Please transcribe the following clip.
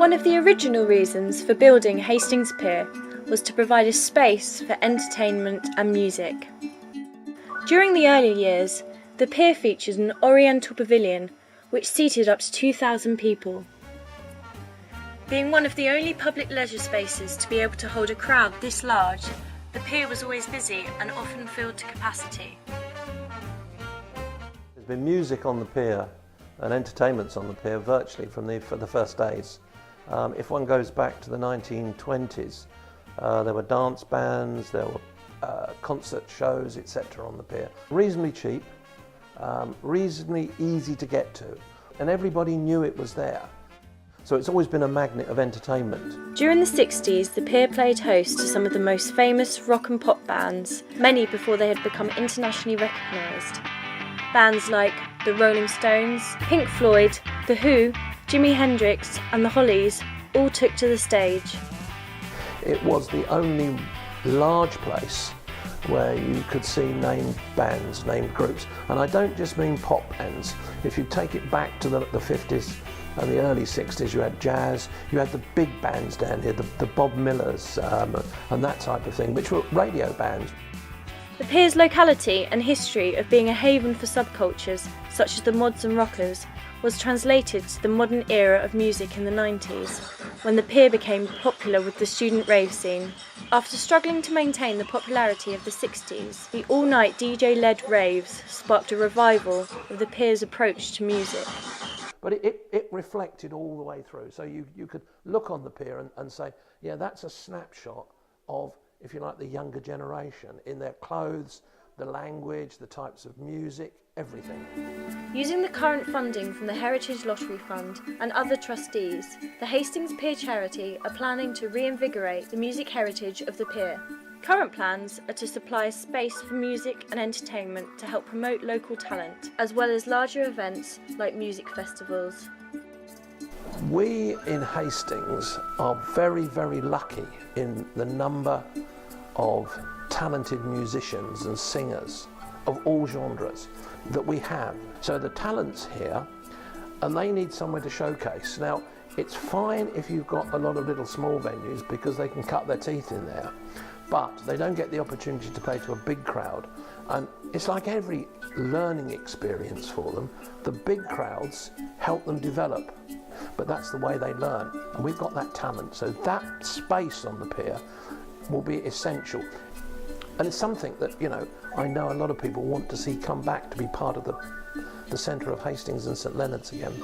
One of the original reasons for building Hastings Pier was to provide a space for entertainment and music. During the early years, the pier featured an oriental pavilion which seated up to 2,000 people. Being one of the only public leisure spaces to be able to hold a crowd this large, the pier was always busy and often filled to capacity. There's been music on the pier and entertainments on the pier virtually for the first days. If one goes back to the 1920s, there were dance bands, there were concert shows, etc. on the pier. Reasonably cheap, reasonably easy to get to, and everybody knew it was there. So it's always been a magnet of entertainment. During the 60s, the pier played host to some of the most famous rock and pop bands, many before they had become internationally recognised. Bands like the Rolling Stones, Pink Floyd, The Who, Jimi Hendrix and the Hollies all took to the stage. It was the only large place where you could see named bands, named groups. And I don't just mean pop bands. If you take it back to the 50s and the early 60s, you had jazz, you had the big bands down here, the Bob Millers and that type of thing, which were radio bands. The pier's locality and history of being a haven for subcultures, such as the mods and rockers, was translated to the modern era of music in the 90s, when the pier became popular with the student rave scene. After struggling to maintain the popularity of the 60s, the all-night DJ-led raves sparked a revival of the pier's approach to music. But it reflected all the way through. So you could look on the pier and say, yeah, that's a snapshot of, if you like, the younger generation in their clothes, the language, the types of music, everything. Using the current funding from the Heritage Lottery Fund and other trustees, the Hastings Pier Charity are planning to reinvigorate the music heritage of the pier. Current plans are to supply a space for music and entertainment to help promote local talent, as well as larger events like music festivals. We in Hastings are very, very lucky in the number of talented musicians and singers of all genres that we have. So the talent's here and they need somewhere to showcase. Now, it's fine if you've got a lot of little small venues because they can cut their teeth in there, but they don't get the opportunity to play to a big crowd. And it's like every learning experience for them. The big crowds help them develop, but that's the way they learn. And we've got that talent, so that space on the pier will be essential. And it's something that, you know, I know a lot of people want to see come back to be part of the centre of Hastings and St Leonard's again.